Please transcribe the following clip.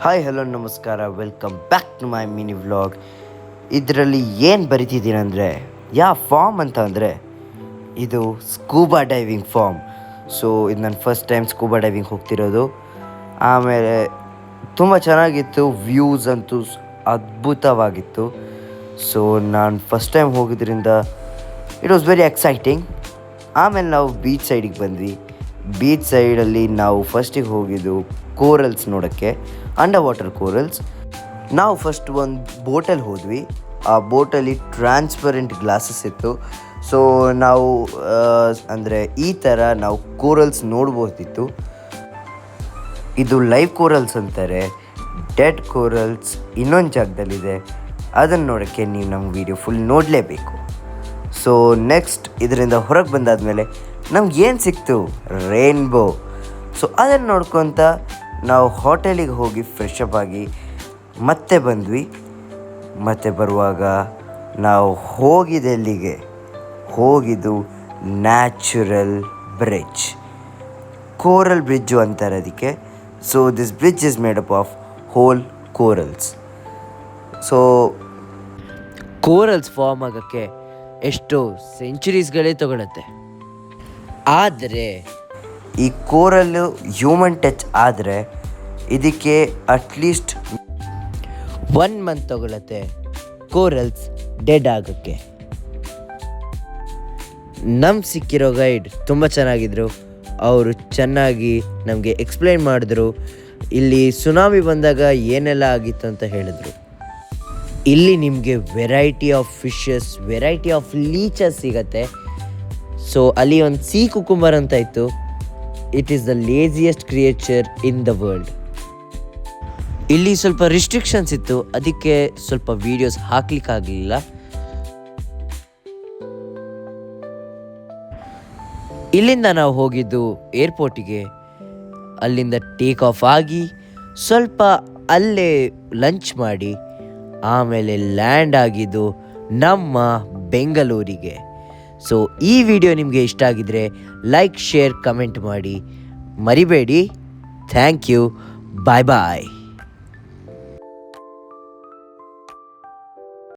Hi hello ನಮಸ್ಕಾರ, welcome back to my mini vlog. ಇದರಲ್ಲಿ ಏನು ಬರಿತಿದ್ದೀನಿ ಅಂದರೆ, ಫಾರ್ಮ್ ಅಂತ ಅಂದರೆ ಇದು ಸ್ಕೂಬಾ ಡೈವಿಂಗ್ ಫಾರ್ಮ್. ಸೊ ಇದು ನನ್ನ ಫಸ್ಟ್ ಟೈಮ್ ಸ್ಕೂಬಾ ಡೈವಿಂಗ್ ಹೋಗ್ತಿರೋದು. ಆಮೇಲೆ ತುಂಬ ಚೆನ್ನಾಗಿತ್ತು, ವ್ಯೂಸ್ ಅಂತೂ ಅದ್ಭುತವಾಗಿತ್ತು. ಸೊ ನಾನು ಫಸ್ಟ್ ಟೈಮ್ ಹೋಗಿದ್ರಿಂದ ಇಟ್ ವಾಸ್ ವೆರಿ ಎಕ್ಸೈಟಿಂಗ್. ಆಮೇಲೆ ನಾವು ಬೀಚ್ ಸೈಡಿಗೆ ಬಂದ್ವಿ. ಬೀಚ್ ಸೈಡಲ್ಲಿ ನಾವು ಫಸ್ಟಿಗೆ ಹೋಗಿದ್ದು ಕೋರಲ್ಸ್ ನೋಡೋಕ್ಕೆ, ಅಂಡರ್ ವಾಟರ್ ಕೋರಲ್ಸ್. ನಾವು ಫಸ್ಟ್ ಒಂದು ಬೋಟಲ್ಲಿ ಹೋದ್ವಿ. ಆ ಬೋಟಲ್ಲಿ ಟ್ರಾನ್ಸ್ಪರೆಂಟ್ ಗ್ಲಾಸಸ್ ಇತ್ತು. ಸೊ ನಾವು ಅಂದರೆ ಈ ಥರ ನಾವು ಕೋರಲ್ಸ್ ನೋಡ್ಬೋದಿತ್ತು. ಇದು ಲೈವ್ ಕೋರಲ್ಸ್ ಅಂತಾರೆ. ಡೆಡ್ ಕೋರಲ್ಸ್ ಇನ್ನೊಂದು ಜಾಗದಲ್ಲಿದೆ, ಅದನ್ನು ನೋಡೋಕ್ಕೆ ನೀವು ನಮ್ಮ ವಿಡಿಯೋ ಫುಲ್ ನೋಡಲೇಬೇಕು. ಸೊ ನೆಕ್ಸ್ಟ್ ಇದರಿಂದ ಹೊರಗೆ ಬಂದಾದಮೇಲೆ ನಮ್ಗೆ ಏನು ಸಿಕ್ತು? ರೇನ್ಬೋ. ಸೊ ಅದನ್ನು ನೋಡ್ಕೊತ ನಾವು ಹೋಟೆಲಿಗೆ ಹೋಗಿ ಫ್ರೆಶ್ ಅಪ್ ಆಗಿ ಮತ್ತೆ ಬಂದ್ವಿ. ಮತ್ತೆ ಬರುವಾಗ ನಾವು ಹೋಗಿದ್ದು ನ್ಯಾಚುರಲ್ ಬ್ರಿಡ್ಜ್, ಕೋರಲ್ ಬ್ರಿಡ್ಜು ಅಂತಾರೆ ಅದಕ್ಕೆ. So this bridge is made up of whole corals. So corals form ಆಗೋಕ್ಕೆ ಎಷ್ಟೋ ಸೆಂಚುರೀಸ್ಗಳೇ ತಗೊಳುತ್ತೆ. ಆದರೆ ಈ ಕೋರಲ್ಲು ಹ್ಯೂಮನ್ ಟಚ್ ಆದರೆ ಇದಕ್ಕೆ ಅಟ್ಲೀಸ್ಟ್ 1 ಮಂತ್ ತಗೊಳುತ್ತೆ ಕೋರಲ್ಸ್ ಡೆಡ್ ಆಗೋಕ್ಕೆ. ನಮ್ಗೆ ಸಿಕ್ಕಿರೋ ಗೈಡ್ ತುಂಬ ಚೆನ್ನಾಗಿದ್ರು. ಅವರು ಚೆನ್ನಾಗಿ ನಮಗೆ ಎಕ್ಸ್ಪ್ಲೈನ್ ಮಾಡಿದ್ರು. ಇಲ್ಲಿ ಸುನಾಮಿ ಬಂದಾಗ ಏನೆಲ್ಲ ಆಗಿತ್ತು ಅಂತ ಹೇಳಿದ್ರು. ಇಲ್ಲಿ ನಿಮಗೆ variety of fishes, variety of leeches ಸಿಗತ್ತೆ. ಸೊ ಅಲ್ಲಿ ಒಂದು ಸೀ ಕುಕುಂಬರ್ ಅಂತ ಇತ್ತು. It is the laziest creature in the world. ಇಲ್ಲಿ ಸ್ವಲ್ಪ ರಿಸ್ಟ್ರಿಕ್ಷನ್ಸ್ ಇತ್ತು, ಅದಕ್ಕೆ ಸ್ವಲ್ಪ ವೀಡಿಯೋಸ್ ಹಾಕ್ಲಿಕ್ಕಾಗಲಿಲ್ಲ. ಇಲ್ಲಿಂದ ನಾವು ಹೋಗಿದ್ದು ಏರ್ಪೋರ್ಟಿಗೆ. ಅಲ್ಲಿಂದ ಟೇಕ್ ಆಫ್ ಆಗಿ ಸ್ವಲ್ಪ ಅಲ್ಲೇ ಲಂಚ್ ಮಾಡಿ ಆಮೇಲೆ ಲ್ಯಾಂಡ್ ಆಗಿದ್ದು ನಮ್ಮ ಬೆಂಗಳೂರಿಗೆ. ಸೊ ಈ ವಿಡಿಯೋ ನಿಮಗೆ ಇಷ್ಟ ಆಗಿದ್ರೆ ಲೈಕ್, ಶೇರ್, ಕಮೆಂಟ್ ಮಾಡಿ ಮರಿಬೇಡಿ. Thank you. Bye bye.